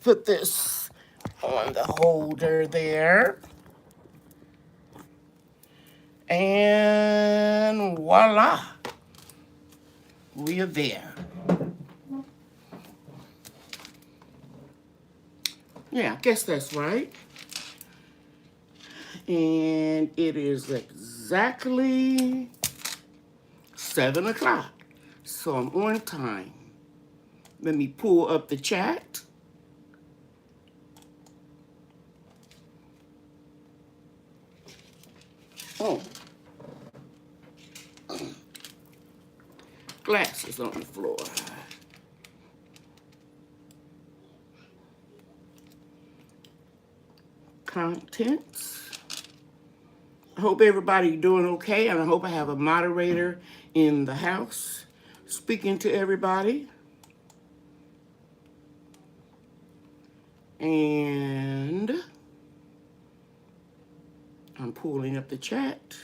put this on the holder there. And voila, we are there. Yeah, I guess that's right. And it is exactly 7 o'clock. So I'm on time. Let me pull up the chat. Oh. Glasses on the floor. Contents. I hope everybody's doing okay, and I hope I have a moderator in the house speaking to everybody. And I'm pulling up the chat.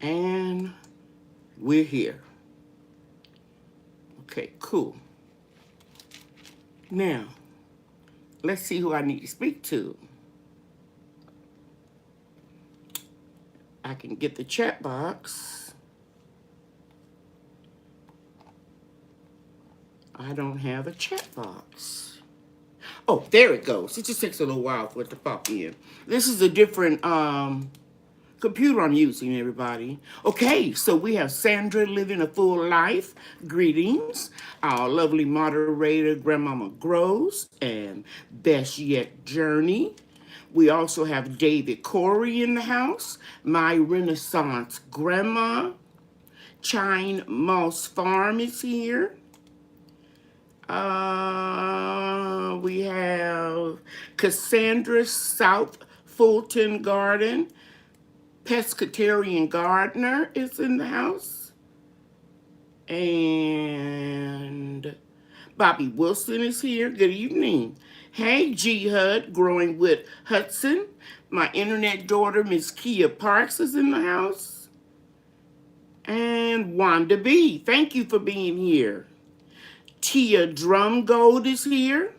And we're here. Okay, cool. Now, let's see who I need to speak to. I can get the chat box. I don't have a chat box. Oh, there it goes. It just takes a little while for it to pop in. This is a different computer I'm using, everybody. Okay, so we have Sandra living a full life. Greetings. Our lovely moderator, Grandmama Grows, and Best Yet Journey. We also have David Corey in the house. My Renaissance Grandma. Chine Moss Farm is here. We have Cassandra South Fulton Garden. Pescatarian Gardener is in the house. And Bobby Wilson is here. Good evening. Hey, G Hud, Growing with Hudson. My internet daughter, Miss Kia Parks, is in the house. And Wanda B, thank you for being here. Tia Drumgold is here.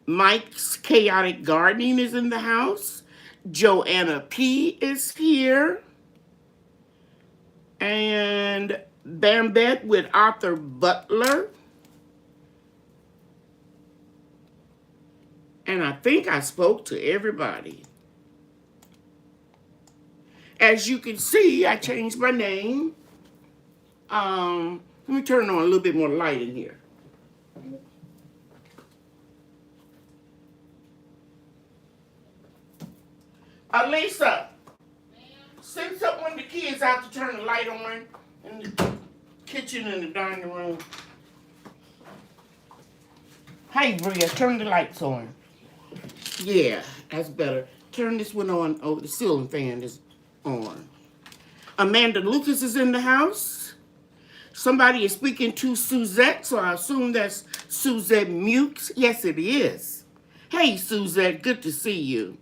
Mike's Chaotic Gardening is in the house. Joanna P is here. And Bambette with Arthur Butler. And I think I spoke to everybody. As you can see, I changed my name. Let me turn on a little bit more light in here. Lisa, send one of the kids out to turn the light on in the kitchen and the dining room. Hey, Bria, turn the lights on. Yeah, that's better. Turn this one on. Oh, the ceiling fan is on. Amanda Lucas is in the house. Somebody is speaking to Suzette, so I assume that's Suzette Mukes. Yes, it is. Hey, Suzette, good to see you.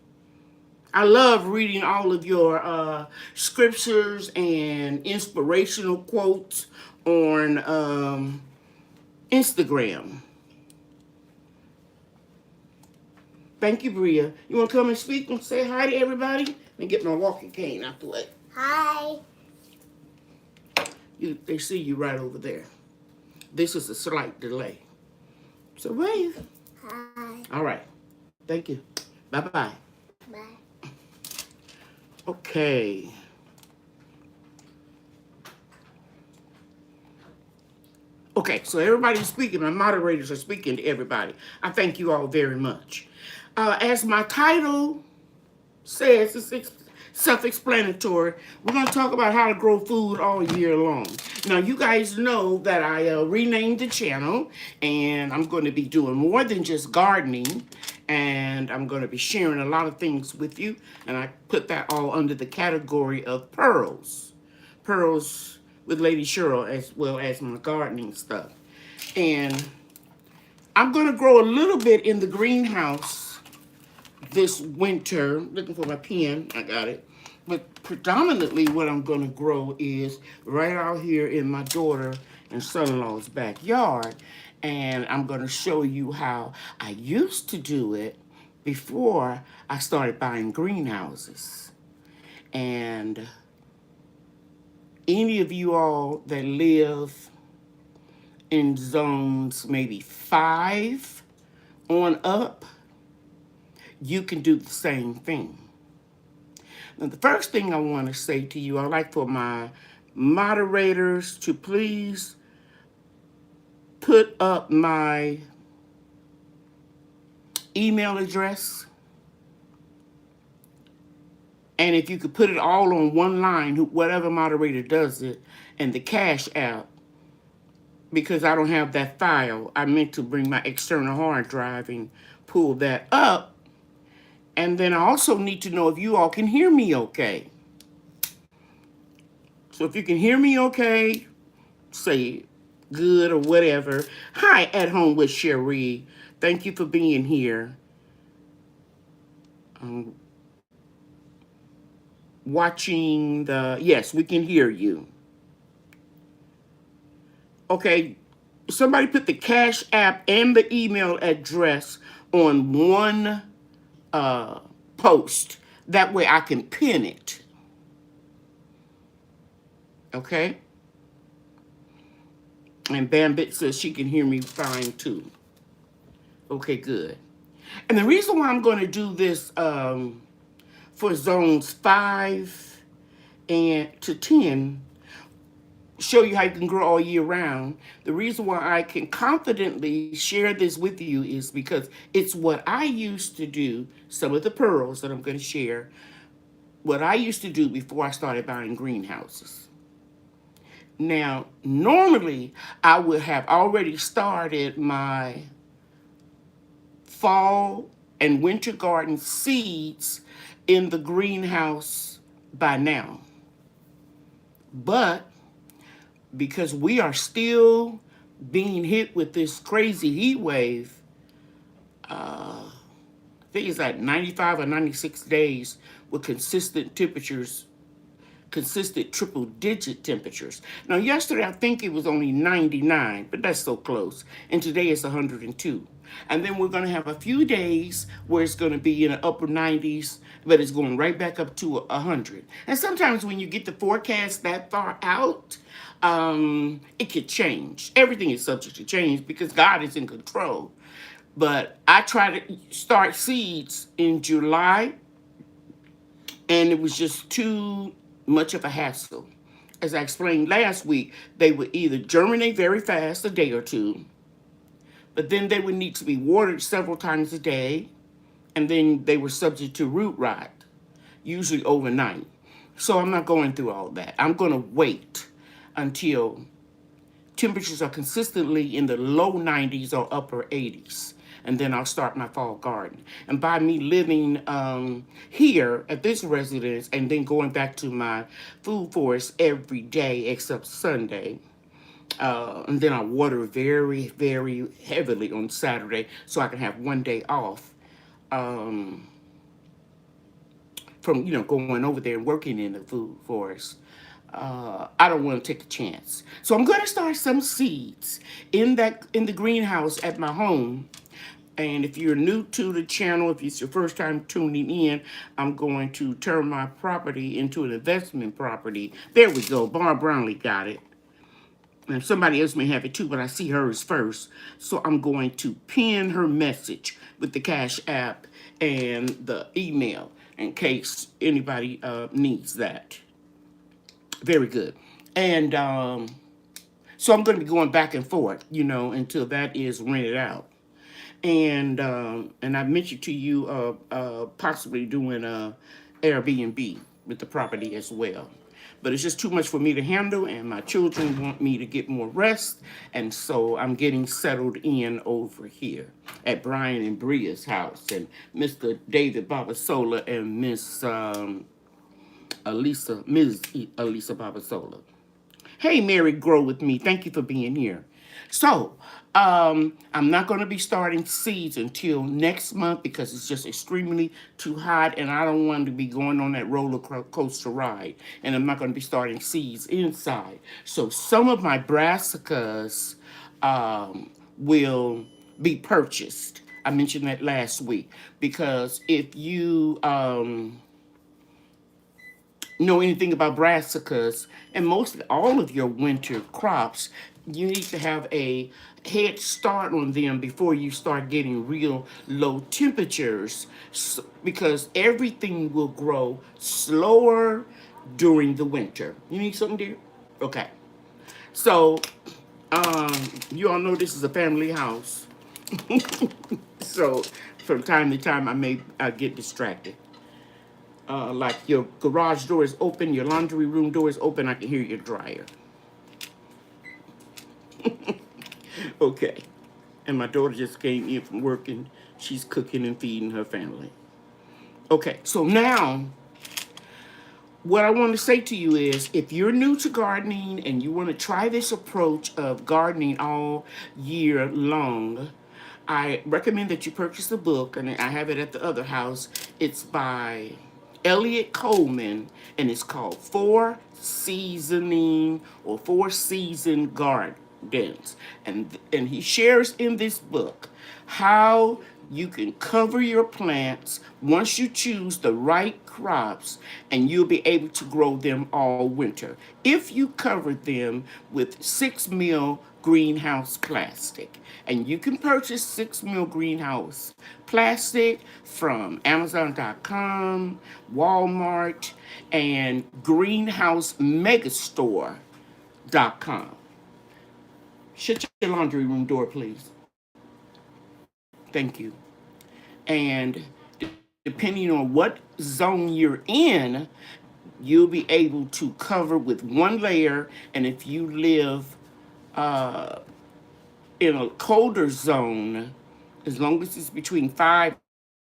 I love reading all of your scriptures and inspirational quotes on Instagram. Thank you, Bria. You want to come and speak and say hi to everybody? And get my walking cane out the way. Hi. They see you right over there. This is a slight delay. So wave. Hi. All right. Thank you. Bye-bye. Bye. Okay. Okay, so everybody's speaking. My moderators are speaking to everybody. I thank you all very much. As my title says, it's self-explanatory. We're going to talk about how to grow food all year long. Now, you guys know that I renamed the channel, and I'm going to be doing more than just gardening, and I'm going to be sharing a lot of things with you, and I put that all under the category of pearls. Pearls with Lady Cheryl, as well as my gardening stuff. And I'm going to grow a little bit in the greenhouse this winter. Looking for my pen. I got it. But predominantly what I'm going to grow is right out here in my daughter and son-in-law's backyard. And I'm going to show you how I used to do it before I started buying greenhouses. And any of you all that live in zones maybe 5 on up, you can do the same thing. Now, the first thing I want to say to you, I'd like for my moderators to please put up my email address. And if you could put it all on one line, whatever moderator does it, and the Cash App, because I don't have that file. I meant to bring my external hard drive and pull that up. And then I also need to know if you all can hear me okay. So if you can hear me okay, say good or whatever. Hi, At Home with Cheryl. Thank you for being here. Watching the, yes, we can hear you. Okay, somebody put the Cash App and the email address on one post. That way I can pin it. Okay? And Bambit says she can hear me fine too. Okay, good. And the reason why I'm going to do this for zones 5 and to 10, show you how you can grow all year round. The reason why I can confidently share this with you is because it's what I used to do, some of the pearls that I'm going to share, what I used to do before I started buying greenhouses. Now, normally, I would have already started my fall and winter garden seeds in the greenhouse by now. But because we are still being hit with this crazy heat wave, I think it's like 95 or 96 days with consistent temperatures, consistent triple-digit temperatures. Now, yesterday, I think it was only 99, but that's so close. And today it's 102. And then we're going to have a few days where it's going to be in the upper 90s, but it's going right back up to 100. And sometimes when you get the forecast that far out, it could change. Everything is subject to change because God is in control. But I try to start seeds in July, and it was just too much of a hassle. As I explained last week, they would either germinate very fast, a day or two, but then they would need to be watered several times a day, and then they were subject to root rot, usually overnight. So I'm not going through all that. I'm going to wait until temperatures are consistently in the low 90s or upper 80s. And then I'll start my fall garden. And by me living here at this residence and then going back to my food forest every day except Sunday, and then I water very, very heavily on Saturday so I can have one day off from, going over there and working in the food forest. I don't want to take a chance. So I'm going to start some seeds in the greenhouse at my home. And if you're new to the channel, if it's your first time tuning in, I'm going to turn my property into an investment property. There we go. Barb Brownlee got it. And somebody else may have it too, but I see hers first. So I'm going to pin her message with the Cash App and the email in case anybody needs that. Very good. And so I'm going to be going back and forth, until that is rented out. And I mentioned to you possibly doing a Airbnb with the property as well. But it's just too much for me to handle, and my children want me to get more rest, and so I'm getting settled in over here at Brian and Bria's house, and Mr. David Babasola and Ms. Elisa Babasola. Hey, Mary Grow with me. Thank you for being here. So, I'm not going to be starting seeds until next month because it's just extremely too hot and I don't want to be going on that roller coaster ride. And I'm not going to be starting seeds inside. So some of my brassicas will be purchased. I mentioned that last week because if you know anything about brassicas and mostly all of your winter crops, you need to have a head start on them before you start getting real low temperatures because everything will grow slower during the winter. You need something, dear? Okay. So, you all know this is a family house. So, from time to time, I may get distracted. Like your garage door is open, your laundry room door is open, I can hear your dryer. Okay. And my daughter just came in from work and she's cooking and feeding her family. Okay, so now what I want to say to you is if you're new to gardening and you want to try this approach of gardening all year long, I recommend that you purchase the book, and I have it at the other house. It's by Eliot Coleman, and it's called Four Seasoning or Four Season Gardens. And he shares in this book how you can cover your plants once you choose the right crops, and you'll be able to grow them all winter if you cover them with 6 mil greenhouse plastic. And you can purchase 6 mil greenhouse plastic from Amazon.com, Walmart, and GreenhouseMegastore.com. Shut your laundry room door, please. Thank you. And depending on what zone you're in, you'll be able to cover with one layer. And if you live in a colder zone, as long as it's between 5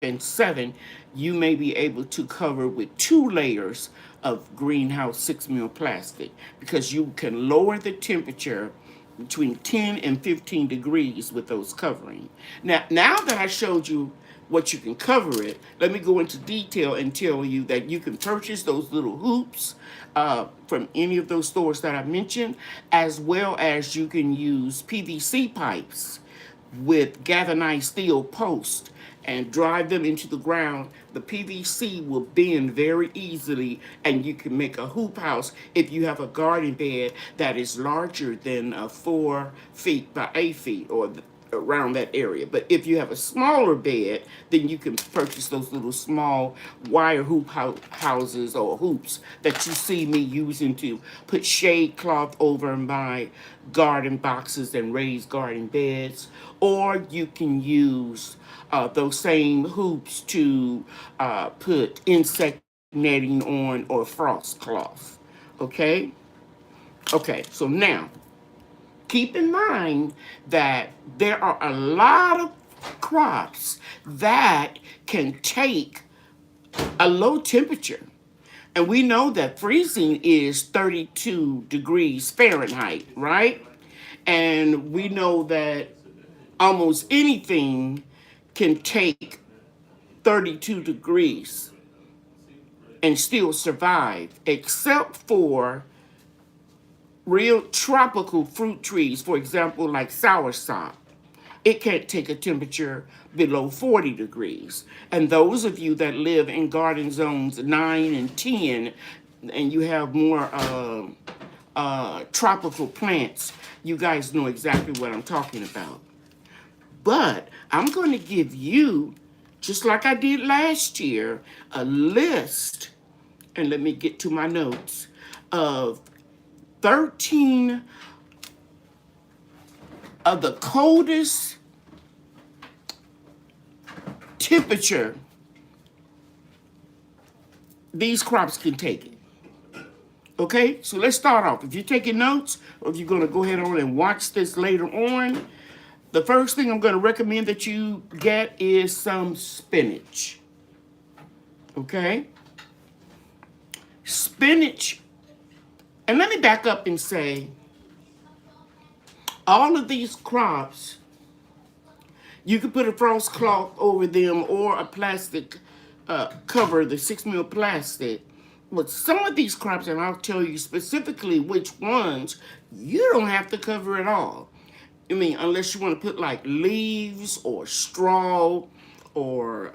and 7, you may be able to cover with 2 layers of greenhouse 6 mil plastic because you can lower the temperature between 10 and 15 degrees with those covering. Now that I showed you what you can cover it, let me go into detail and tell you that you can purchase those little hoops from any of those stores that I mentioned, as well as you can use PVC pipes with galvanized steel posts and drive them into the ground. The PVC will bend very easily, and you can make a hoop house if you have a garden bed that is larger than 4 feet by 8 feet or around that area. But if you have a smaller bed, then you can purchase those little small wire hoop houses or hoops that you see me using to put shade cloth over my garden boxes and raised garden beds. Or you can use those same hoops to put insect netting on or frost cloth. Okay? Okay, so now keep in mind that there are a lot of crops that can take a low temperature. And we know that freezing is 32 degrees Fahrenheit, right? And we know that almost anything can take 32 degrees and still survive, except for real tropical fruit trees, for example, like soursop. It can't take a temperature below 40 degrees. And those of you that live in garden zones 9 and 10, and you have more tropical plants, you guys know exactly what I'm talking about. But I'm going to give you, just like I did last year, a list, and let me get to my notes, of 13 of the coldest temperature these crops can take it. Okay, so let's start off. If you're taking notes, or if you're going to go ahead on and watch this later on, the first thing I'm going to recommend that you get is some spinach. Okay? Spinach. And let me back up and say, All of these crops, you can put a frost cloth over them or a plastic cover, the 6 mil plastic. But some of these crops, and I'll tell you specifically which ones, you don't have to cover at all. I mean, unless you want to put like leaves or straw or,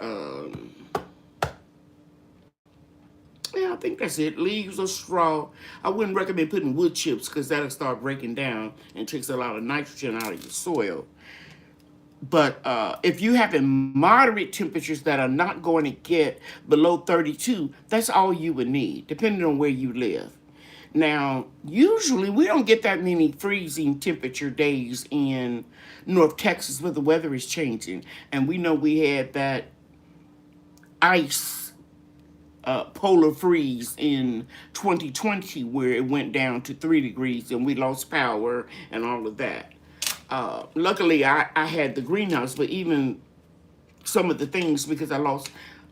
yeah, I think that's it. Leaves or straw. I wouldn't recommend putting wood chips because that'll start breaking down and takes a lot of nitrogen out of your soil. But if you have moderate temperatures that are not going to get below 32, that's all you would need, depending on where you live. Now, usually we don't get that many freezing temperature days in North Texas where the weather is changing. And we know we had that ice polar freeze in 2020 where it went down to 3 degrees and we lost power and all of that. Luckily, I had the greenhouse, but even some of the things, because I lost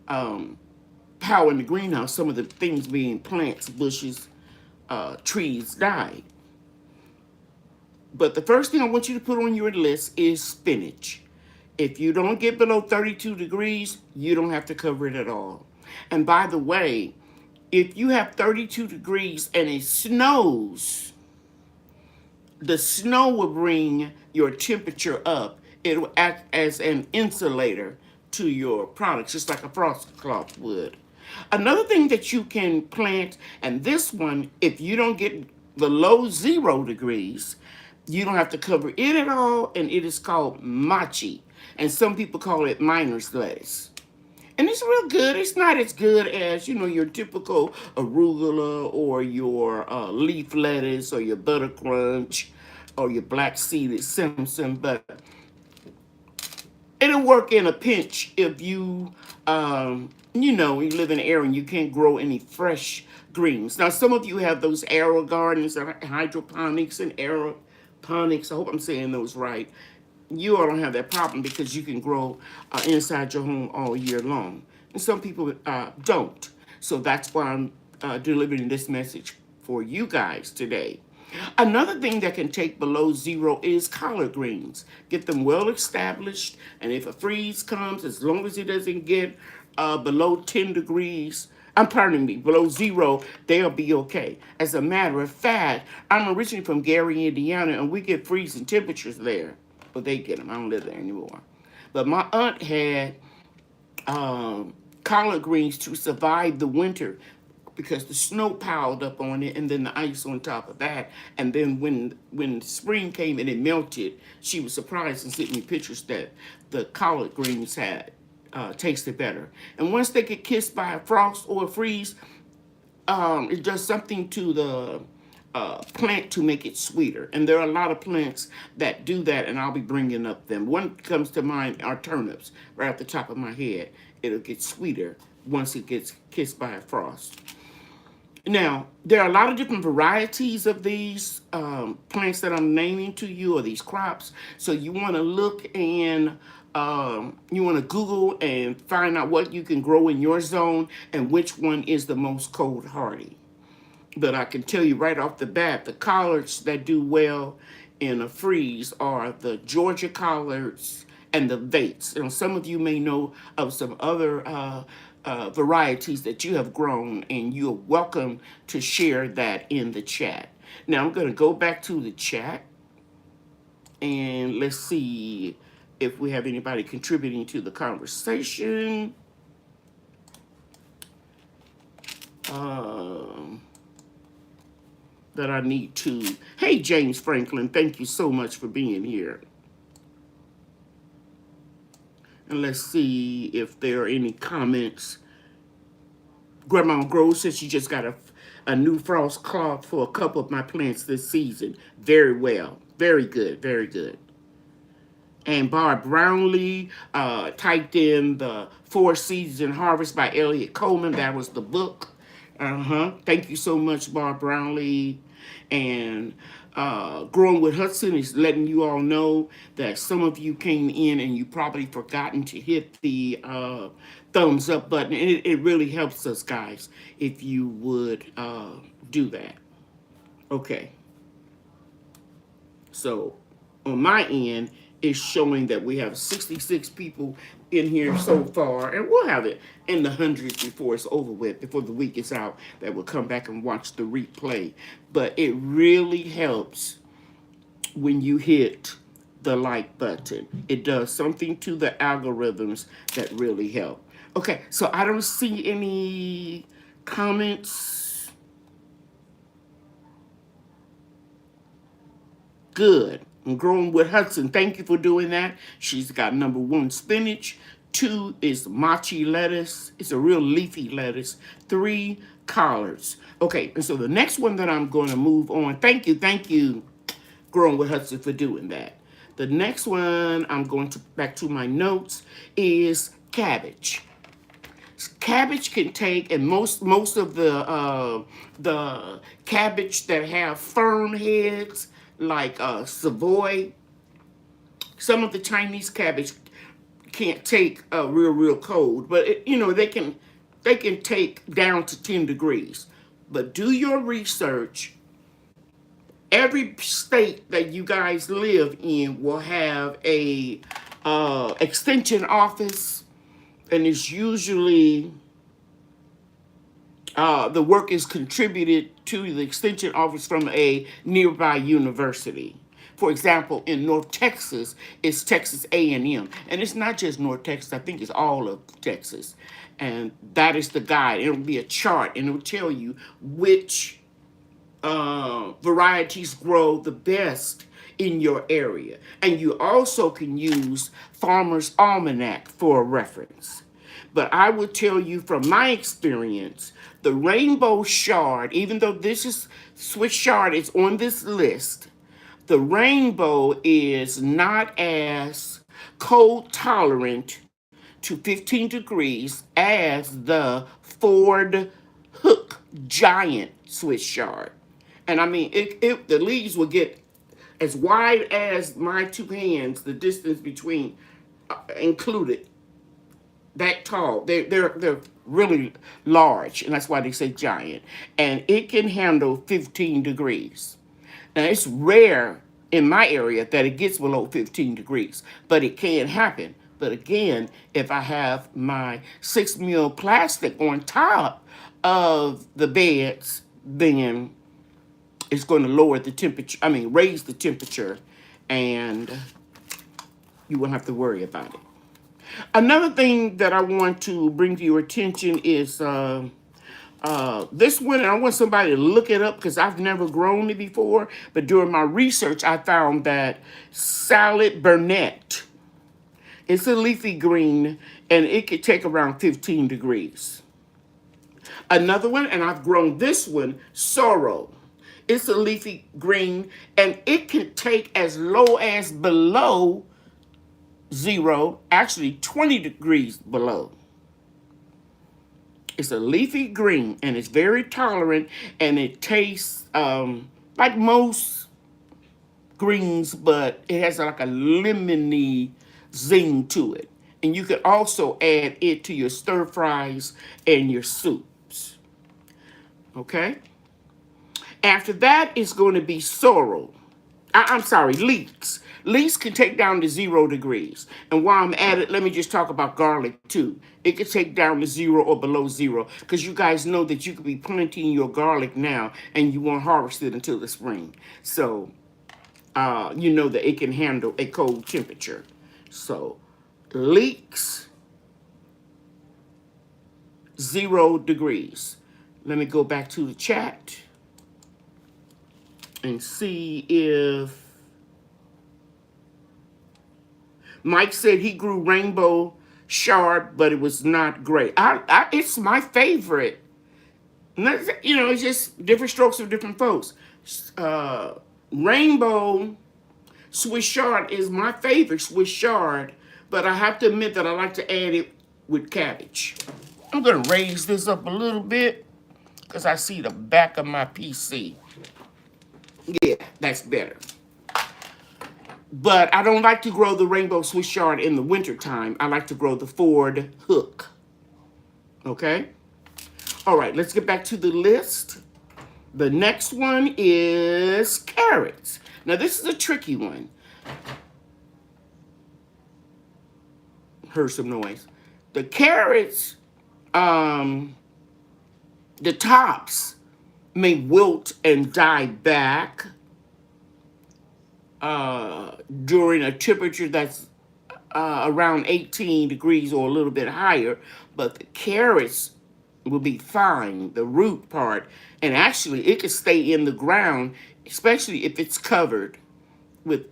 power in the greenhouse, some of the things being plants, bushes, trees died. But the first thing I want you to put on your list is spinach. If you don't get below 32 degrees, you don't have to cover it at all. And by the way, if you have 32 degrees and it snows, the snow will bring your temperature up. It will act as an insulator to your products, just like a frost cloth would. Another thing that you can plant, and this one, if you don't get below 0 degrees, you don't have to cover it at all, and it is called machi. And some people call it miner's lettuce. And it's real good. It's not as good as, your typical arugula or your leaf lettuce or your butter crunch or your black seeded Simpson, but it'll work in a pinch if you, you live in an area and you can't grow any fresh greens. Now, some of you have those aero gardens, hydroponics and aeroponics. I hope I'm saying those right. You all don't have that problem because you can grow inside your home all year long. And some people don't. So that's why I'm delivering this message for you guys today. Another thing that can take below 0 is collard greens. Get them well established, and if a freeze comes, as long as it doesn't get below 10 degrees, below 0, they'll be okay. As a matter of fact, I'm originally from Gary, Indiana, and we get freezing temperatures there. But they get them. I don't live there anymore. But my aunt had collard greens to survive the winter because the snow piled up on it and then the ice on top of that. And then when spring came and it melted, she was surprised and sent me pictures that the collard greens had tasted better. And once they get kissed by a frost or a freeze, it does something to the plant to make it sweeter. And there are a lot of plants that do that, and I'll be bringing up them. One comes to mind are turnips, right at the top of my head. It'll get sweeter once it gets kissed by a frost. Now, there are a lot of different varieties of these plants that I'm naming to you, or these crops. So you want to look and you want to Google and find out what you can grow in your zone and which one is the most cold hardy. But I can tell you right off the bat, the collards that do well in a freeze are the Georgia collards and the vates. And some of you may know of some other varieties that you have grown, and you're welcome to share that in the chat. Now I'm going to go back to the chat, and let's see if we have anybody contributing to the conversation. That I need to. Hey, James Franklin, thank you so much for being here. And let's see if there are any comments. Grandma Grove says she just got a new frost cloth for a couple of my plants this season. Very well. Very good. Very good. And Barb Brownlee typed in the 4 Seasons and Harvest by Eliot Coleman. That was the book. Thank you so much, Barb Brownlee. And Growing with Hudson is letting you all know that some of you came in and you probably forgotten to hit the thumbs up button. And it really helps us, guys, if you would do that. Okay. So on my end is showing that we have 66 people in here so far, and we'll have it in the hundreds before it's over with, before the week is out, that will come back and watch the replay. But it really helps when you hit the like button. It does something to the algorithms that really help. Okay, so I don't see any comments. Good. I'm growing with Hudson. Thank you for doing that. She's got number 1, spinach. 2 is machi lettuce. It's a real leafy lettuce. 3, collards. Okay, and so the next one that I'm going to move on. Thank you, Growing with Hudson, for doing that. The next one I'm going to back to my notes is cabbage. Cabbage can take, and most of the cabbage that have firm heads, like Savoy, some of the Chinese cabbage can't take real cold, but they can take down to 10 degrees. But do your research. Every state that you guys live in will have a extension office, and it's usually the work is contributed to the extension office from a nearby university. For example, in North Texas, it's Texas A&M. And it's not just North Texas. I think it's all of Texas. And that is the guide. It'll be a chart, and it'll tell you which varieties grow the best in your area. And you also can use Farmer's Almanac for a reference. But I will tell you from my experience, the rainbow chard, even though this is Swiss chard, is on this list, the rainbow is not as cold tolerant to 15 degrees as the Ford Hook giant Swiss chard. And I mean, the leaves will get as wide as my 2 hands, the distance between included, that tall. They're really large, and that's why they say giant. And it can handle 15 degrees. Now, it's rare in my area that it gets below 15 degrees, but it can happen. But again, if I have my 6 mil plastic on top of the beds, then it's going to lower the temperature, raise the temperature, and you won't have to worry about it. Another thing that I want to bring to your attention is this one, and I want somebody to look it up because I've never grown it before, but during my research, I found that salad burnet. It's a leafy green, and it could take around 15 degrees. Another one, and I've grown this one, sorrel. It's a leafy green, and it can take as low as below 0, actually 20 degrees below. It's a leafy green, and it's very tolerant, and it tastes like most greens, but it has like a lemony zing to it. And you can also add it to your stir fries and your soups. Okay? After that is going to be sorrel. Leeks. Leeks can take down to 0 degrees. And while I'm at it, let me just talk about garlic too. It can take down to 0 or below 0, because you guys know that you could be planting your garlic now and you won't harvest it until the spring. So, you know that it can handle a cold temperature. So, leeks, 0 degrees. Let me go back to the chat and see if Mike said he grew rainbow chard, but it was not great. It's my favorite. It's just different strokes for different folks. Rainbow Swiss chard is my favorite Swiss chard, but I have to admit that I like to add it with cabbage. I'm going to raise this up a little bit because I see the back of my PC. Yeah, that's better. But I don't like to grow the rainbow Swiss chard in the wintertime. I like to grow the Ford Hook. Okay? All right, let's get back to the list. The next one is carrots. Now, this is a tricky one. heard some noise. The carrots, the tops may wilt and die back during a temperature that's around 18 degrees or a little bit higher, but the carrots will be fine, the root part, and actually it can stay in the ground, especially if it's covered with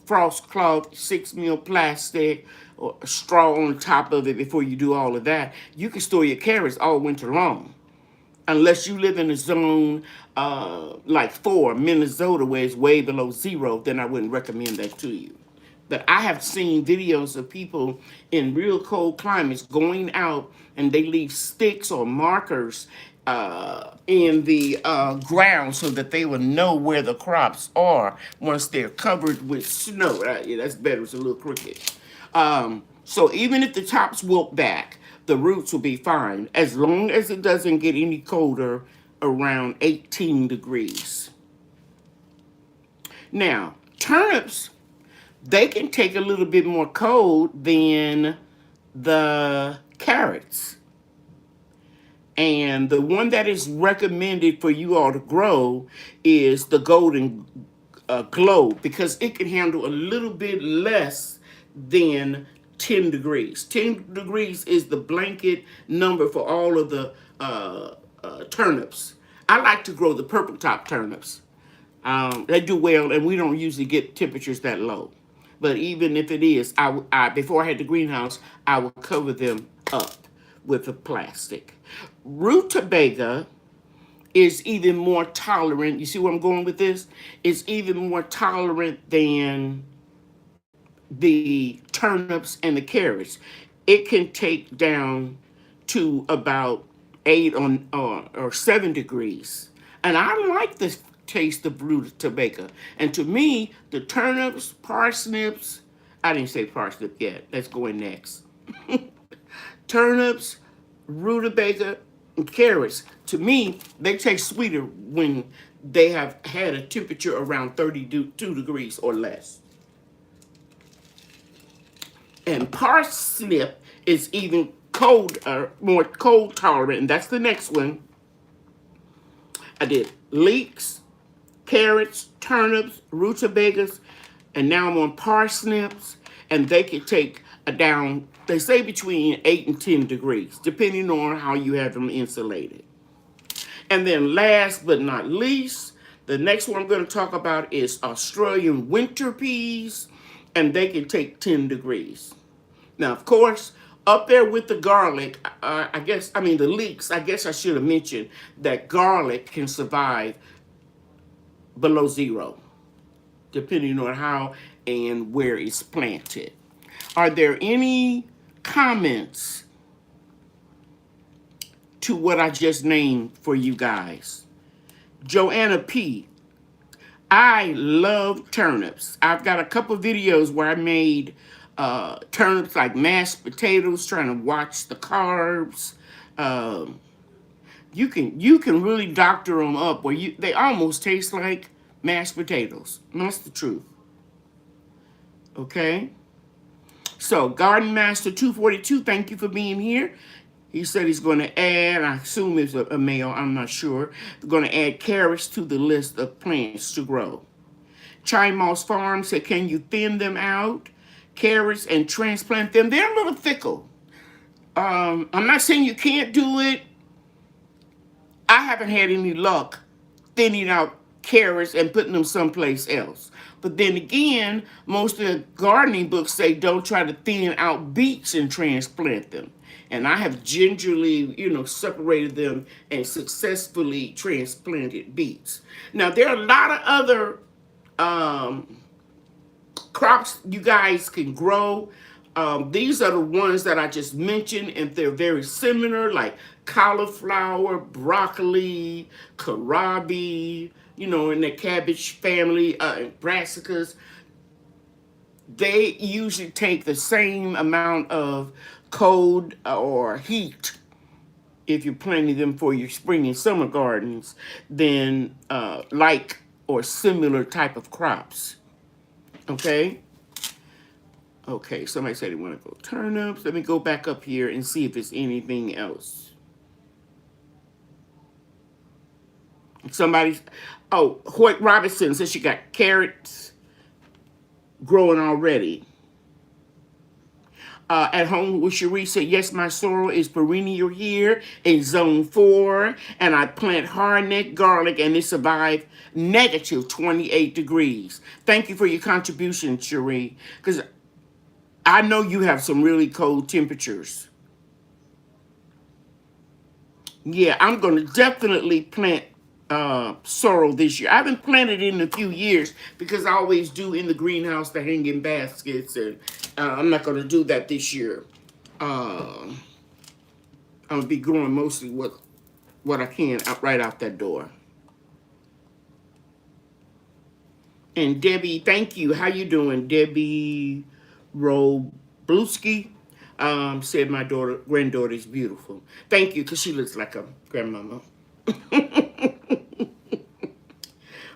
frost cloth, 6 mil plastic, or a straw on top of it before you do all of that. You can store your carrots all winter long. Unless you live in a zone like 4, Minnesota, where it's way below 0, then I wouldn't recommend that to you. But I have seen videos of people in real cold climates going out and they leave sticks or markers in the ground so that they will know where the crops are once they're covered with snow. Yeah, that's better. It's a little crooked. So even if the tops wilt back, the roots will be fine as long as it doesn't get any colder around 18 degrees. Now, turnips, they can take a little bit more cold than the carrots. And the one that is recommended for you all to grow is the golden globe, because it can handle a little bit less than 10 degrees. 10 degrees is the blanket number for all of the turnips. I like to grow the purple top turnips. They do well, and we don't usually get temperatures that low. But even if it is, before I had the greenhouse, I would cover them up with the plastic. Rutabaga is even more tolerant. You see where I'm going with this? It's even more tolerant than the turnips and the carrots. It can take down to about 8 or 7 degrees. And I like the taste of rutabaga. And to me, the turnips, parsnips, I didn't say parsnip yet. Let's go in next. Turnips, rutabaga, and carrots, to me, they taste sweeter when they have had a temperature around 32 degrees or less. And parsnip is even more cold tolerant, and that's the next one. I did leeks, carrots, turnips, rutabagas, and now I'm on parsnips, and they can take down, they say between 8 and 10 degrees, depending on how you have them insulated. And then last but not least, the next one I'm going to talk about is Australian winter peas, and they can take 10 degrees. Now, of course, up there with the garlic, the leeks, I guess I should have mentioned that garlic can survive below 0, depending on how and where it's planted. Are there any comments to what I just named for you guys? Joanna P. I love turnips. I've got a couple videos where I made turnips like mashed potatoes, trying to watch the carbs. You can really doctor them up where they almost taste like mashed potatoes. That's the truth. Okay? So, Garden Master 242, thank you for being here. He said he's going to add, I assume it's a male, I'm not sure, going to add carrots to the list of plants to grow. Chime Moss Farm said, can you thin them out, carrots, and transplant them? They're a little fickle. I'm not saying you can't do it. I haven't had any luck thinning out carrots and putting them someplace else. But then again, most of the gardening books say don't try to thin out beets and transplant them. And I have gingerly, separated them and successfully transplanted beets. Now, there are a lot of other crops you guys can grow. These are the ones that I just mentioned, and they're very similar, like cauliflower, broccoli, kohlrabi, in the cabbage family, brassicas. They usually take the same amount of cold or heat, if you're planting them for your spring and summer gardens, than like or similar type of crops. Okay? Okay, somebody said they want to go turnips. Let me go back up here and see if there's anything else. Somebody, oh, Hoyt Robinson says she got carrots growing already. At home with Cherie said, yes, my sorrel is perennial here in zone 4, and I plant hardneck garlic, and it survived negative 28 degrees. Thank you for your contribution, Cherie, because I know you have some really cold temperatures. Yeah, I'm going to definitely plant sorrel this year. I haven't planted it in a few years because I always do in the greenhouse the hanging baskets, and I'm not going to do that this year. I'm going to be growing mostly what I can right out that door. And Debbie, thank you. How you doing, Debbie Robluski? Said my granddaughter is beautiful. Thank you, because she looks like a grandmama.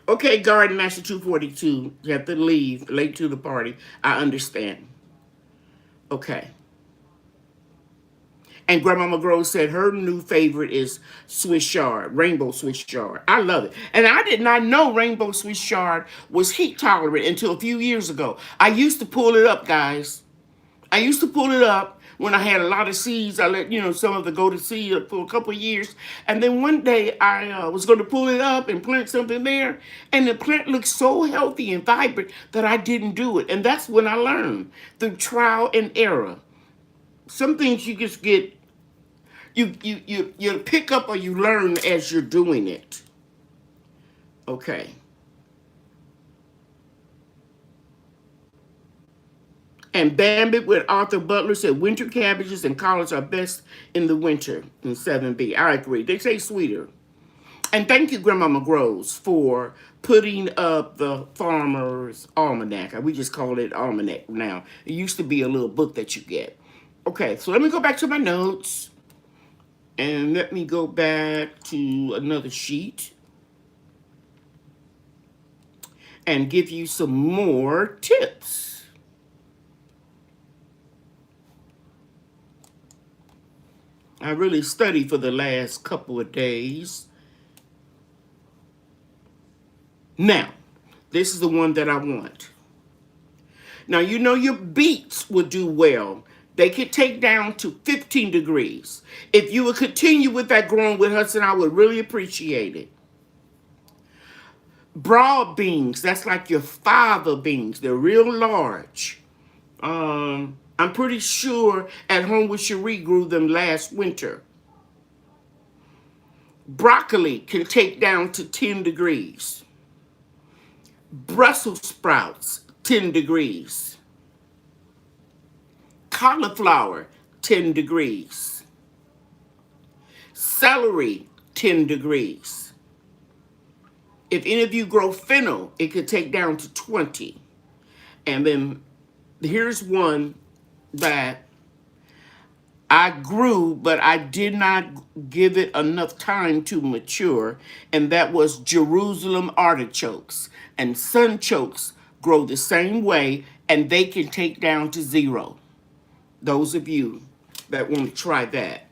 Okay, Garden Master 242. You have to leave late to the party. I understand. Okay. And Grandmama Grove said her new favorite is Swiss Chard, Rainbow Swiss Chard. I love it. And I did not know Rainbow Swiss Chard was heat tolerant until a few years ago. I used to pull it up, guys. I used to pull it up when I had a lot of seeds. I let, some of the go to seed for a couple of years. And then one day I was going to pull it up and plant something there. And the plant looked so healthy and vibrant that I didn't do it. And that's when I learned through trial and error. Some things you just get, you pick up or you learn as you're doing it. Okay. And Bambit with Arthur Butler said winter cabbages and collards are best in the winter in 7B. I agree. They say sweeter. And thank you, Grandmama Groves, for putting up the Farmer's Almanac. We just call it Almanac now. It used to be a little book that you get. Okay, so let me go back to my notes. And let me go back to another sheet. And give you some more tips. I really studied for the last couple of days. Now, this is the one that I want. Now, your beets would do well. They could take down to 15 degrees. If you would continue with that growing with Hudson, I would really appreciate it. Broad beans, that's like your fava beans. They're real large. I'm pretty sure at home with Cherie grew them last winter. Broccoli can take down to 10 degrees. Brussels sprouts, 10 degrees. Cauliflower, 10 degrees. Celery, 10 degrees. If any of you grow fennel, it could take down to 20. And then here's one that I grew, but I did not give it enough time to mature, and that was Jerusalem artichokes. And sunchokes grow the same way, and they can take down to 0. Those of you that want to try that.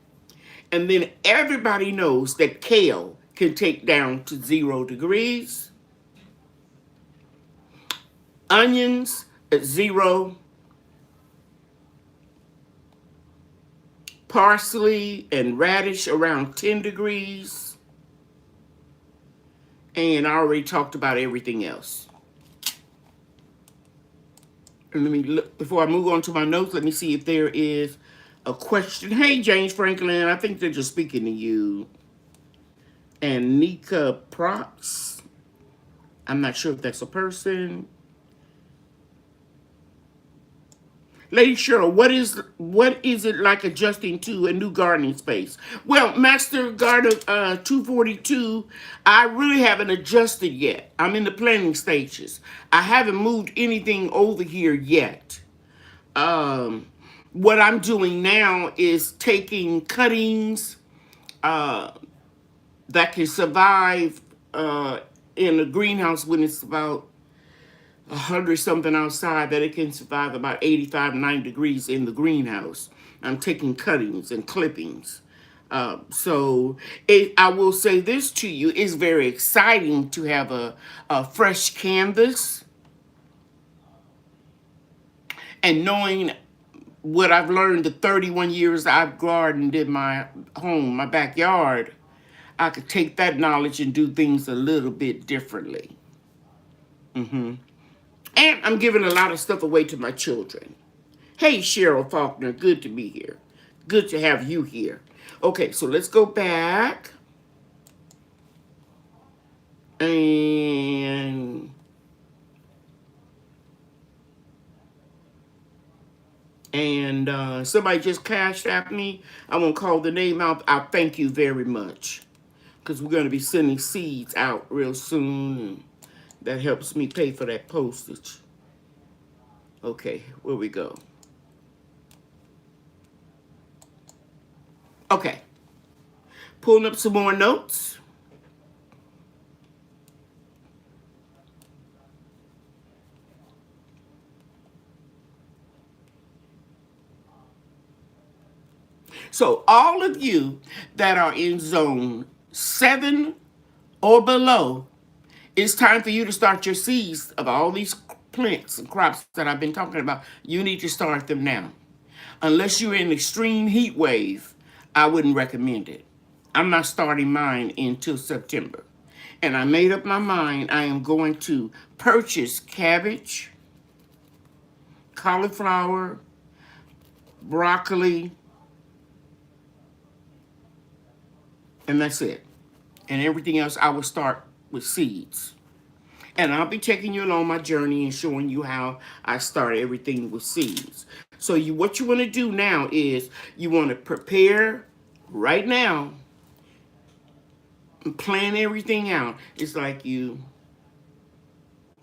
And then everybody knows that kale can take down to 0 degrees. Onions at 0. Parsley and radish around 10 degrees. And I already talked about everything else. And let me look, before I move on to my notes, let me see if there is a question. Hey, James Franklin, I think they're just speaking to you. And Nika Props. I'm not sure if that's a person. Lady Cheryl, what is it like adjusting to a new gardening space? Well, Master Garden 242, I really haven't adjusted yet. I'm in the planning stages. I haven't moved anything over here yet. What I'm doing now is taking cuttings that can survive in a greenhouse when it's about 100 something outside, that it can survive about 85, 90 degrees in the greenhouse. I'm taking cuttings and clippings. I will say this to you, it's very exciting to have a fresh canvas, and knowing what I've learned the 31 years I've gardened in my home, my backyard, I could take that knowledge and do things a little bit differently. And I'm giving a lot of stuff away to my children. Hey, Cheryl Faulkner, good to be here. Good to have you here. Okay, so let's go back. And somebody just cashed at me. I won't call the name out. I thank you very much, because we're going to be sending seeds out real soon, and that helps me pay for that postage. Okay, where we go? Okay, pulling up some more notes. So all of you that are in zone 7 or below, it's time for you to start your seeds of all these plants and crops that I've been talking about. You need to start them now. Unless you're in extreme heat wave, I wouldn't recommend it. I'm not starting mine until September. And I made up my mind I am going to purchase cabbage, cauliflower, broccoli, and that's it. And everything else I will start with seeds. And I'll be taking you along my journey and showing you how I start everything with seeds. So what you want to do now is you want to prepare right now and plan everything out. It's like you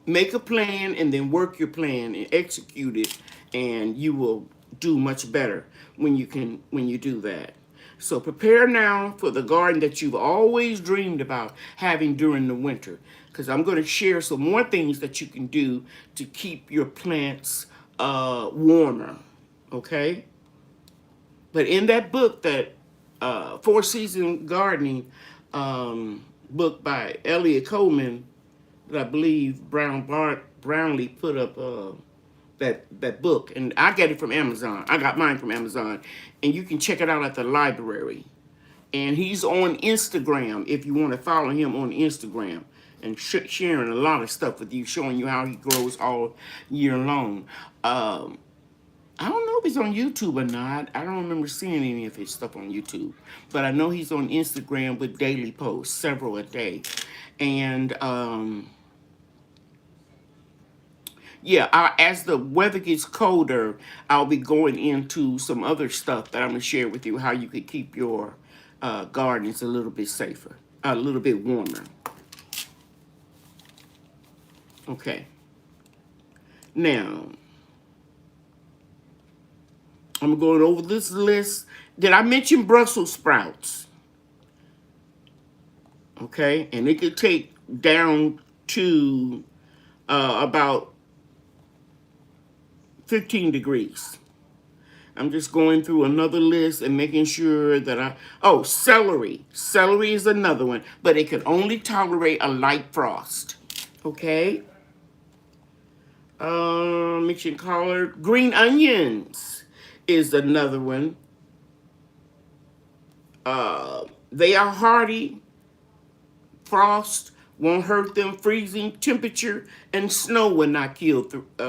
make a plan and then work your plan and execute it, and you will do much better when you do that. So prepare now for the garden that you've always dreamed about having during the winter, because I'm going to share some more things that you can do to keep your plants warmer, okay? But in that book, that Four Season Gardening book by Eliot Coleman, that I believe Brownlee put up that book, and I get it from Amazon. I got mine from Amazon, and you can check it out at the library. And he's on Instagram if you want to follow him on Instagram, and sharing a lot of stuff with you, showing you how he grows all year long. I don't know if he's on YouTube or not. I don't remember seeing any of his stuff on YouTube, but I know he's on Instagram with daily posts, several a day. And yeah, as the weather gets colder, I'll be going into some other stuff that I'm going to share with you, how you could keep your gardens a little bit safer, a little bit warmer. Okay. Now, I'm going over this list. Did I mention Brussels sprouts? Okay, and it could take down to about 15 degrees. I'm just going through another list and making sure that celery. Celery is another one, but it can only tolerate a light frost. Okay. Mention collard. Green onions is another one. They are hardy. Frost won't hurt them. Freezing temperature and snow will not kill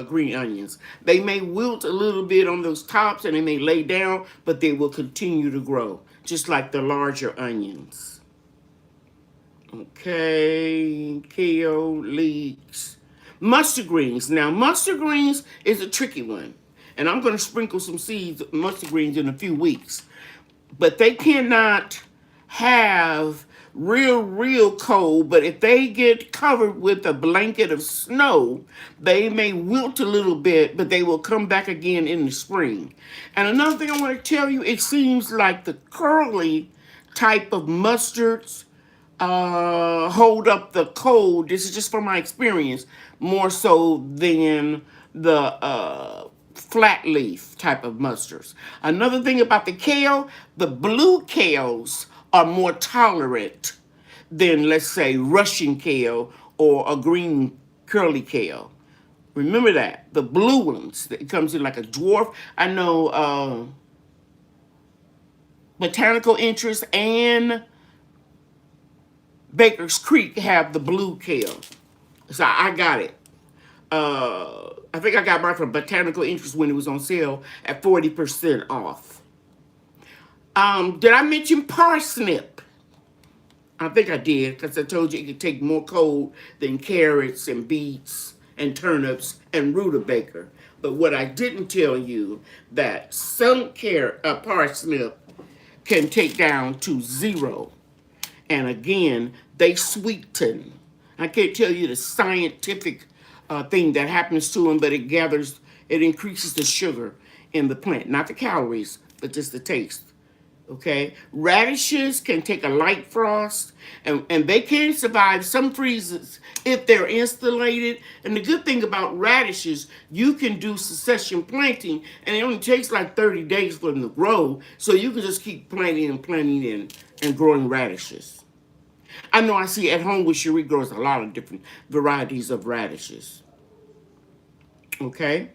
green onions. They may wilt a little bit on those tops and they may lay down, but they will continue to grow, just like the larger onions. Okay, Kale, Leeks. Mustard greens. Now, mustard greens is a tricky one. And I'm going to sprinkle some seeds of mustard greens in a few weeks. But they cannot have real cold, but if they get covered with a blanket of snow, they may wilt a little bit, but they will come back again in the spring. And another thing I want to tell you, it seems like the curly type of mustards hold up the cold. This is just from my experience, more so than the flat leaf type of mustards. Another thing about the kale, the blue kales are more tolerant than, let's say, Russian kale or a green curly kale. Remember that. The blue ones, it comes in like a dwarf. I know Botanical Interest and Baker's Creek have the blue kale. So I got it. I think I got mine from Botanical Interest when it was on sale at 40% off. Did I mention parsnip? I think I did, because I told you it could take more cold than carrots and beets and turnips and rutabaga. But what I didn't tell you, that some parsnip can take down to 0. And again, they sweeten. I can't tell you the scientific thing that happens to them, but it increases the sugar in the plant. Not the calories, but just the taste. Okay? Radishes can take a light frost, and they can survive some freezes if they're insulated. And the good thing about radishes, you can do succession planting, and it only takes like 30 days for them to grow, so you can just keep planting and growing radishes. I know I see at home with Cherie grows a lot of different varieties of radishes. Okay?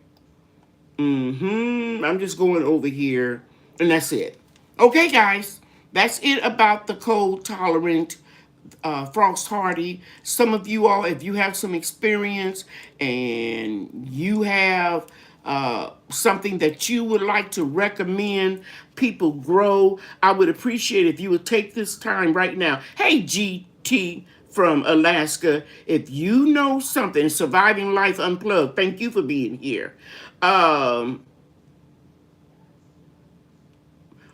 I'm just going over here, and that's it. Okay, guys, that's it about the cold tolerant frost hardy. Some of you all, if you have some experience and you have something that you would like to recommend people grow, I would appreciate if you would take this time right now. Hey, GT from Alaska, if you know something, Surviving Life Unplugged, thank you for being here.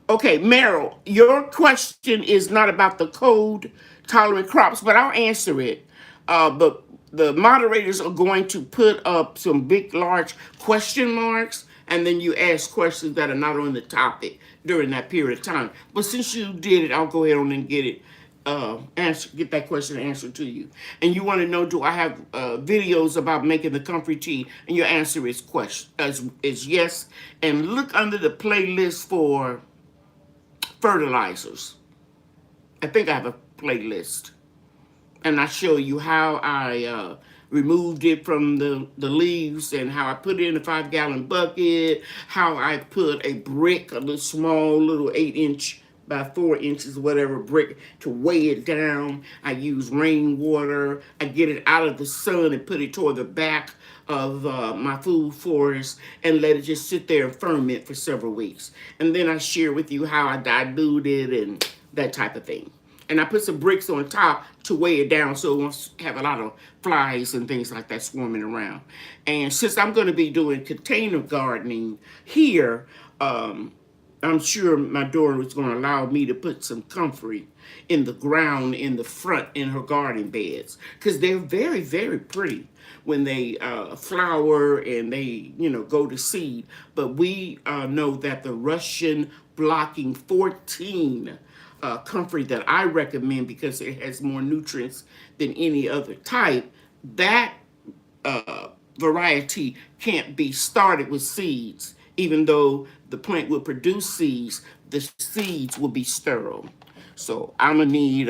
Okay, Meryl, your question is not about the cold tolerant crops, but I'll answer it. But the moderators are going to put up some big, large question marks, and then you ask questions that are not on the topic during that period of time. But since you did it, I'll go ahead on and get it get that question answered to you. And you want to know, do I have videos about making the comfrey tea? And your answer is is yes. And look under the playlist for fertilizers. I think I have a playlist. And I show you how I removed it from the leaves and how I put it in a 5-gallon bucket, how I put a brick, a little small, little 8-inch by 4 inches, whatever brick, to weigh it down. I use rainwater. I get it out of the sun and put it toward the back of my food forest and let it just sit there and ferment for several weeks. And then I share with you how I dilute it and that type of thing. And I put some bricks on top to weigh it down so it won't have a lot of flies and things like that swarming around. And since I'm going to be doing container gardening here, I'm sure my daughter was going to allow me to put some comfrey in the ground in the front in her garden beds, because they're very, very pretty when they flower and they, go to seed. But we know that the Russian blocking 14 comfrey that I recommend, because it has more nutrients than any other type, that variety can't be started with seeds. Even though the plant will produce seeds, the seeds will be sterile. So I'm going to need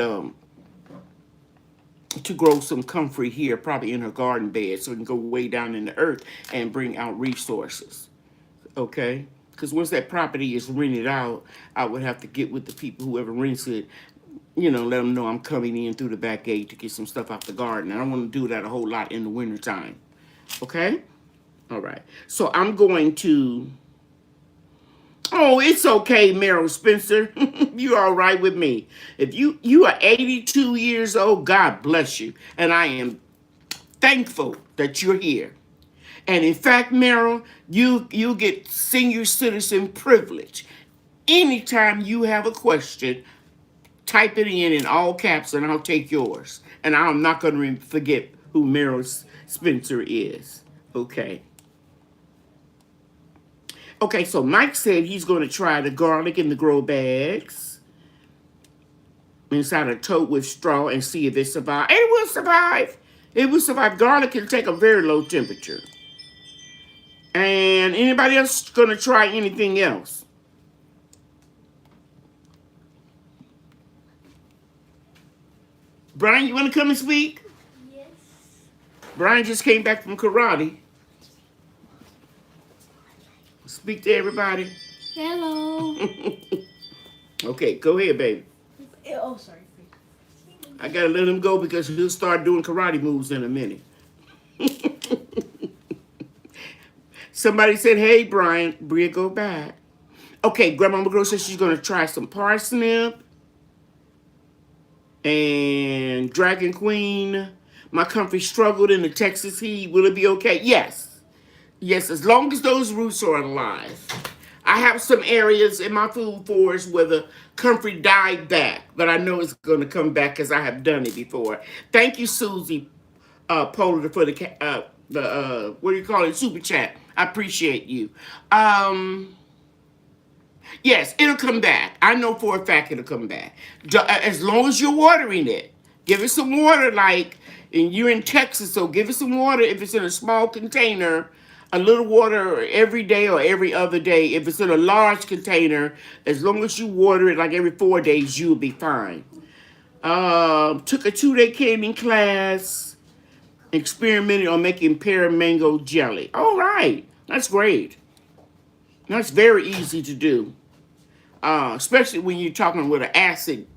to grow some comfrey here, probably in her garden bed, so it can go way down in the earth and bring out resources. Okay? Because once that property is rented out, I would have to get with the people, whoever rents it, let them know I'm coming in through the back gate to get some stuff out the garden. I don't want to do that a whole lot in the wintertime. Okay? All right. So I'm going to... Oh, it's okay, Meryl Spencer. You're all right with me. If you are 82 years old, God bless you. And I am thankful that you're here. And in fact, Meryl, you get senior citizen privilege. Anytime you have a question, type it in all caps and I'll take yours. And I'm not going to forget who Meryl Spencer is. Okay. Okay, so Mike said he's going to try the garlic in the grow bags. inside a tote with straw and see if it survives. It will survive. It will survive. Garlic can take a very low temperature. And anybody else going to try anything else? Brian, you want to come and speak? Yes. Brian just came back from karate. Speak to everybody. Hello. Okay, go ahead, baby. Oh, sorry. I gotta let him go because he'll start doing karate moves in a minute. Somebody said, hey, Brian. Bria, go back. Okay, Grandmama Girl says she's gonna try some parsnip and Dragon Queen. My comfy struggled in the Texas heat. Will it be okay? Yes. Yes, as long as those roots are alive. I have some areas in my food forest where the comfrey died back, but I know it's going to come back because I have done it before. Thank you, Susie Polar, for the what do you call it, super chat. I appreciate you. Yes, it'll come back. I know for a fact it'll come back. As long as you're watering it. Give it some water, and you're in Texas, so give it some water if it's in a small container. A little water every day or every other day. If it's in a large container, as long as you water it like every 4 days, you'll be fine. Took a 2-day canning class. Experimented on making pear mango jelly. All right. That's great. That's very easy to do. Especially when you're talking with an acid,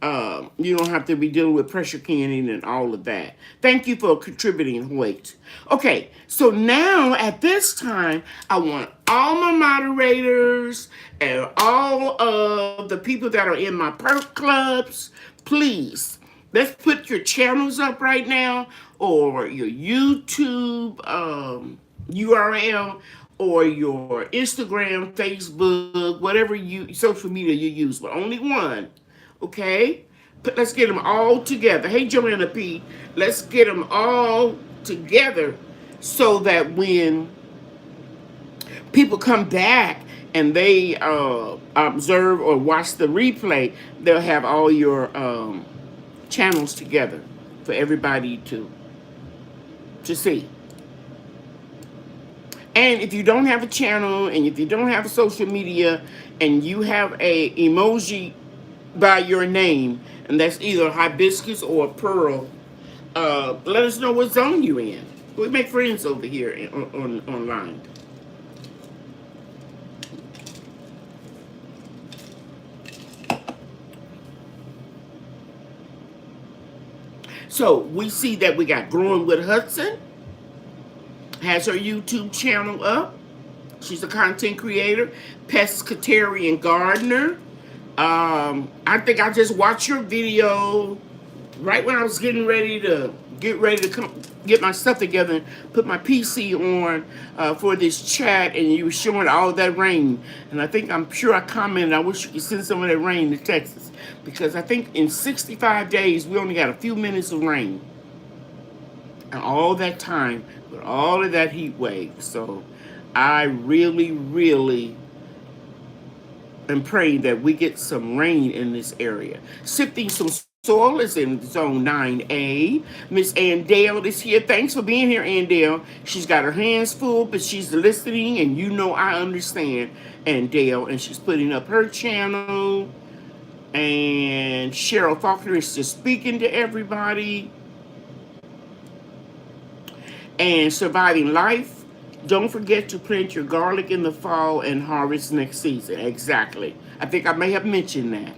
you don't have to be dealing with pressure canning and all of that. Thank you for contributing, Hoyt. Okay, so now at this time, I want all my moderators and all of the people that are in my perk clubs, please, let's put your channels up right now or your YouTube URL or your Instagram, Facebook, whatever social media you use, but only one, okay? But let's get them all together. Hey, Joanna P, let's get them all together so that when people come back and they observe or watch the replay, they'll have all your channels together for everybody to see. And if you don't have a channel and if you don't have a social media and you have a emoji by your name, and that's either hibiscus or pearl, let us know what zone you're in. We make friends over here online. So we see that we got Growing with Hudson. Has her YouTube channel up. She's a content creator, pescatarian gardener. I think I just watched your video right when I was getting ready to get my stuff together and put my PC on for this chat, and you were showing all that rain. And I'm sure I commented, I wish you could send some of that rain to Texas, because I think in 65 days we only got a few minutes of rain. And all that time with all of that heat wave. So I really, really am praying that we get some rain in this area. Sifting some soil is in zone 9A. Miss Andale is here. Thanks for being here, Andale. She's got her hands full, but she's listening, and you know I understand, Andale. And she's putting up her channel. And Cheryl Faulkner is just speaking to everybody. And surviving life. Don't forget to plant your garlic in the fall and harvest next season. Exactly. I think I may have mentioned that.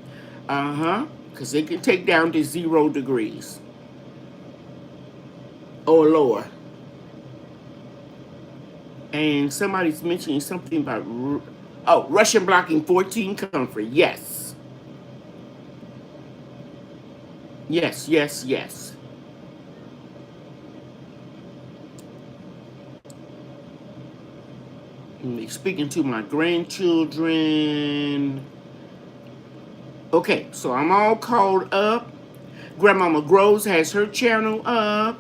Because it can take down to 0 degrees. Or lower. And somebody's mentioning something about... Russian blocking 14 comfort. Yes. Yes, yes, yes. Speaking to my grandchildren. Okay, so I'm all caught up. Grandmama Groves has her channel up.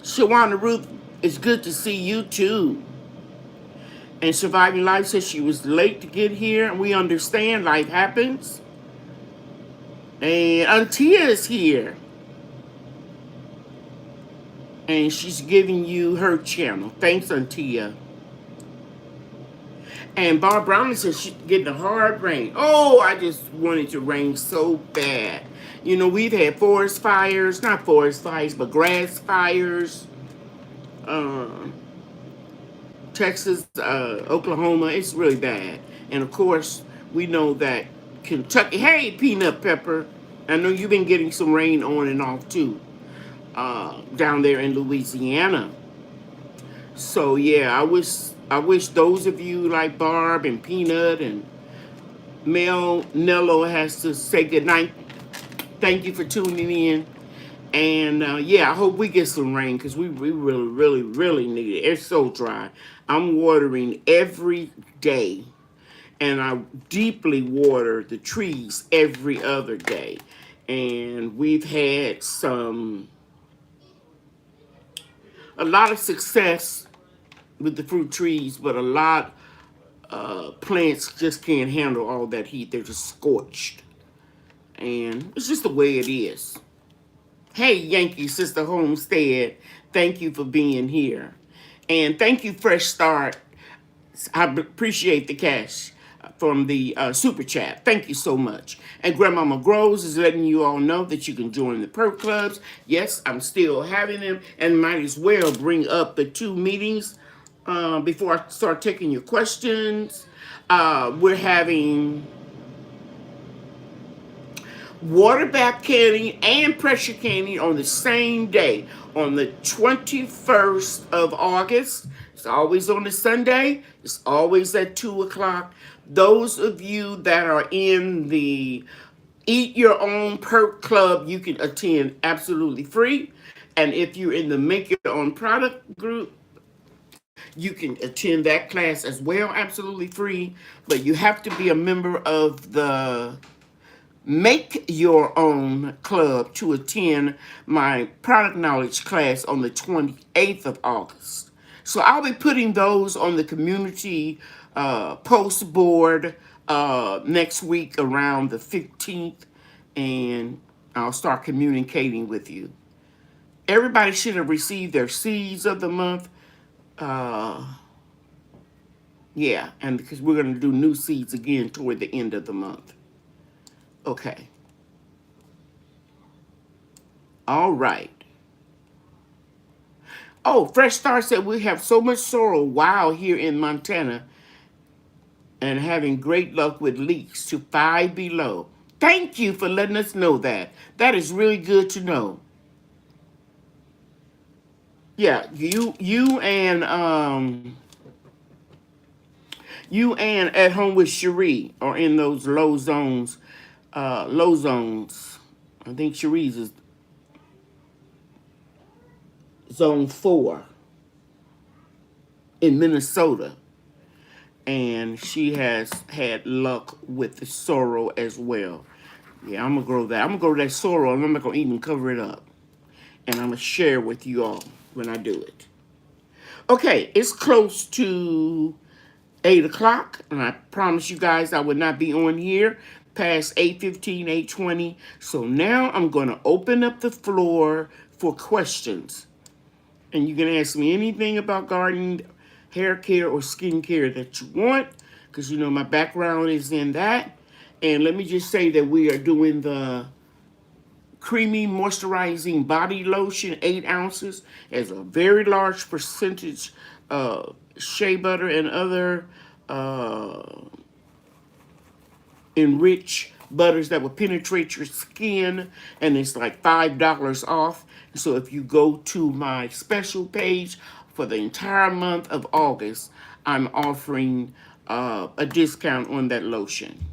Shawana Ruth, it's good to see you too. And Surviving Life says she was late to get here, and we understand life happens. And Antia is here, and she's giving you her channel. Thanks, Antia. And Bob Brown says she's getting a hard rain. Oh, I just wanted to rain so bad. You know, we've had forest fires, not forest fires, but grass fires. Um, Texas, Oklahoma, it's really bad. And of course, we know that Kentucky, hey, Peanut Pepper, I know you've been getting some rain on and off too, down there in Louisiana. So yeah, I wish those of you like Barb and Peanut and Mel Nello has to say goodnight. Thank you for tuning in. And yeah, I hope we get some rain because we really, really, really need it. It's so dry. I'm watering every day. And I deeply water the trees every other day. And we've had a lot of success with the fruit trees, but a lot plants just can't handle all that heat. They're just scorched. And it's just the way it is. Hey, Yankee Sister Homestead, thank you for being here. And thank you, Fresh Start. I appreciate the cash from the super chat. Thank you so much. And Grandmama Grows is letting you all know that you can join the perk clubs. Yes, I'm still having them, and might as well bring up the 2 meetings before I start taking your questions. We're having water bath canning and pressure canning on the same day, on the 21st of August. It's always on a Sunday. It's always at 2 o'clock. Those of you that are in the Eat Your Own Perk Club, you can attend absolutely free. And if you're in the Make Your Own Product group, you can attend that class as well, absolutely free. But you have to be a member of the Make Your Own Club to attend my product knowledge class on the 28th of August. So I'll be putting those on the community post board next week around the 15th, and I'll start communicating with you. Everybody should have received their seeds of the month. Yeah, and because we're going to do new seeds again toward the end of the month. Okay. All right. Oh, Fresh Start said we have so much sorrel wild here in Montana and having great luck with leeks to 5 below. Thank you for letting us know that. That is really good to know. Yeah, you and At Home with Cherie are in those low zones. Low zones. I think Cherie's is zone 4 in Minnesota. And she has had luck with the sorrel as well. Yeah, I'm gonna grow that. I'm gonna grow that sorrel, and I'm not gonna even cover it up. And I'm gonna share with you all when I do it. Okay, it's close to 8 o'clock, and I promise you guys I would not be on here past 8:15, 8:20. So now I'm gonna open up the floor for questions. And you can ask me anything about gardening, hair care, or skin care that you want, because you know my background is in that. And let me just say that we are doing the creamy moisturizing body lotion, 8 ounces, as a very large percentage of shea butter and other enriched butters that will penetrate your skin, and it's like $5 off. So if you go to my special page for the entire month of August, I'm offering a discount on that lotion.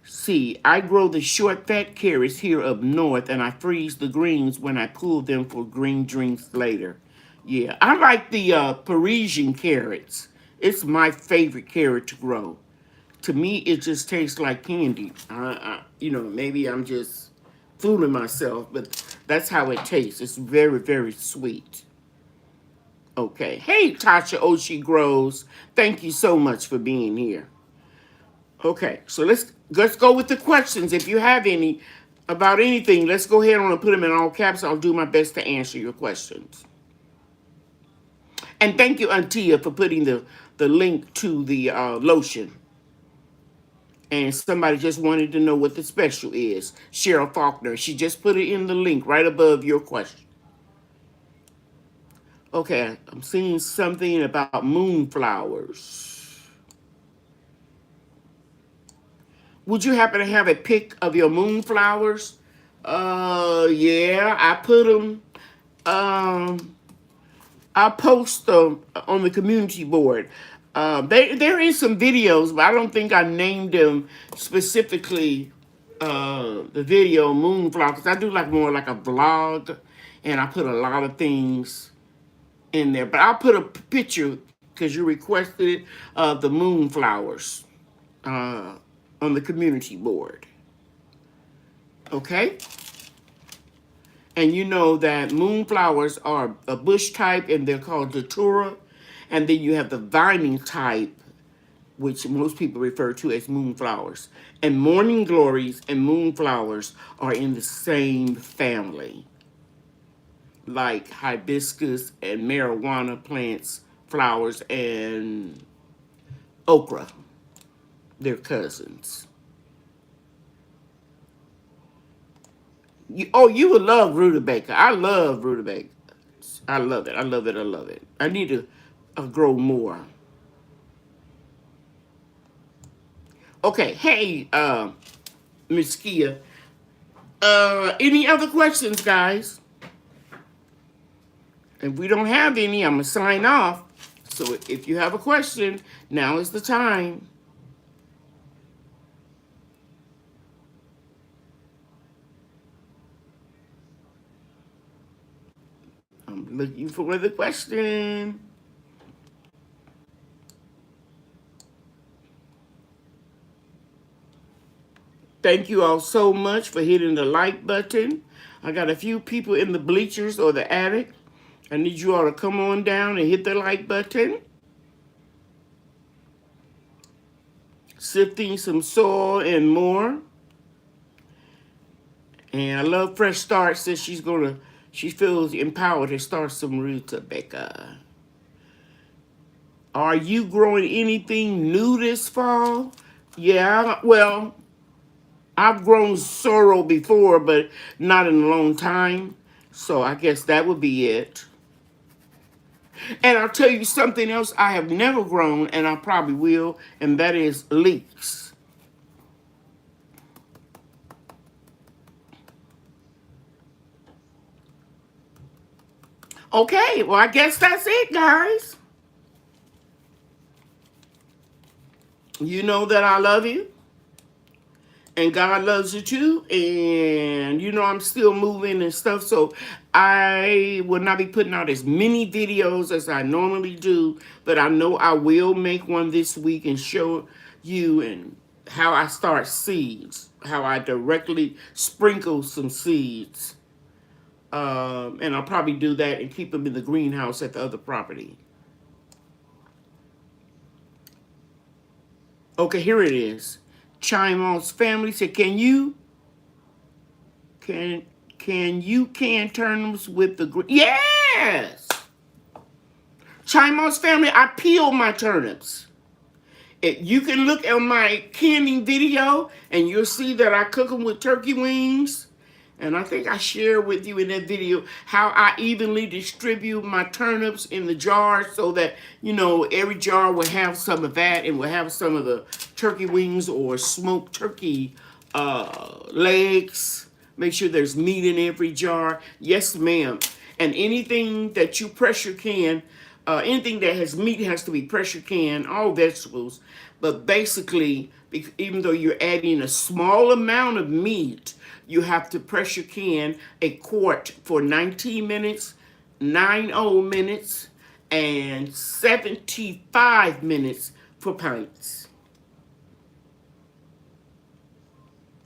See, I grow the short fat carrots here up north, and I freeze the greens when I pull them for green drinks later. Yeah, I like the Parisian carrots. It's my favorite carrot to grow. To me, it just tastes like candy. Maybe I'm just fooling myself, but that's how it tastes. It's very, very sweet. Okay. Hey, Tasha Oshi Grows. Thank you so much for being here. Okay, so let's go with the questions. If you have any about anything, let's go ahead on and put them in all caps. I'll do my best to answer your questions. And thank you, Antia, for putting the link to the lotion. And somebody just wanted to know what the special is. Cheryl Faulkner. She just put it in the link right above your question. Okay, I'm seeing something about moonflowers. Would you happen to have a pic of your moonflowers? Yeah, I put them. I'll post them on the community board. There is some videos, but I don't think I named them specifically. The video Moonflower, because I do like more like a vlog, and I put a lot of things in there. But I'll put a picture because you requested it of the moonflowers on the community board. Okay. And you know that moonflowers are a bush type, and they're called datura. And then you have the vining type, which most people refer to as moonflowers. And morning glories and moonflowers are in the same family, like hibiscus and marijuana plants, flowers, and okra. They're cousins. You would love rutabaga. I love rutabaga. I love it. I love it. I love it. I need to grow more. Okay. Hey, Miss Kia. Any other questions, guys? If we don't have any, I'm gonna sign off. So if you have a question, now is the time. I'm looking for the question. Thank you all so much for hitting the like button. I got a few people in the bleachers or the attic. I need you all to come on down and hit the like button. Sifting some soil and more. And I love Fresh Start. Says she feels empowered to start some rutabaga. Are you growing anything new this fall? Yeah, well, I've grown sorrel before, but not in a long time. So I guess that would be it. And I'll tell you something else I have never grown, and I probably will, and that is leeks. Okay, well, I guess that's it, guys. You know that I love you. And God loves you too. And you know I'm still moving and stuff. So I will not be putting out as many videos as I normally do. But I know I will make one this week and show you and how I start seeds. How I directly sprinkle some seeds. And I'll probably do that and keep them in the greenhouse at the other property. Okay, here it is. Chimo's family said, can you can turnips with the green? Yes. Chimo's family, I peel my turnips. You can look at my canning video and you'll see that I cook them with turkey wings. And I think I shared with you in that video how I evenly distribute my turnips in the jar so that, you know, every jar will have some of that and will have some of the turkey wings or smoked turkey legs. Make sure there's meat in every jar. Yes, ma'am. And anything that you pressure can, anything that has meat has to be pressure canned, all vegetables. But basically, even though you're adding a small amount of meat, you have to pressure can a quart for 19 minutes, 90 minutes, and 75 minutes for pints.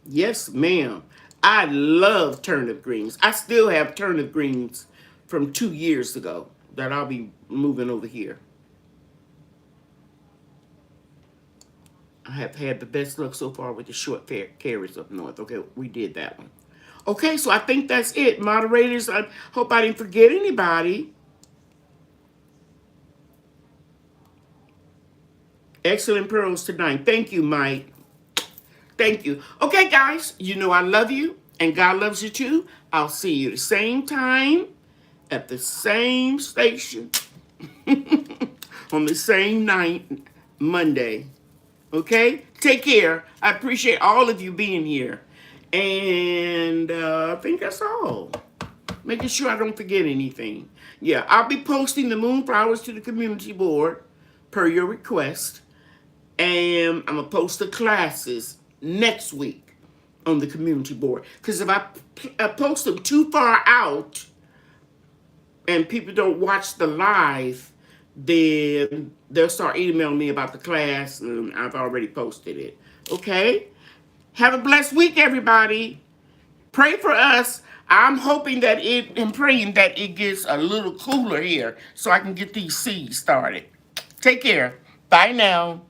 Yes, ma'am. I love turnip greens. I still have turnip greens from 2 years ago. that I'll be moving over here. I have had the best luck so far with the short carrots up north. Okay, we did that one. Okay, so I think that's it. Moderators, I hope I didn't forget anybody. Excellent pearls tonight. Thank you, Mike. Thank you. Okay, guys, you know I love you, and God loves you too. I'll see you the same time, at the same station, on the same night, Monday. Okay? Take care. I appreciate all of you being here. And I think that's all. Making sure I don't forget anything. Yeah, I'll be posting the moonflowers to the community board per your request. And I'm going to post the classes next week on the community board. Because if I post them too far out and people don't watch the live, then they'll start emailing me about the class, and I've already posted it. Okay? Have a blessed week, everybody. Pray for us. I'm hoping that and praying that it gets a little cooler here so I can get these seeds started. Take care. Bye now.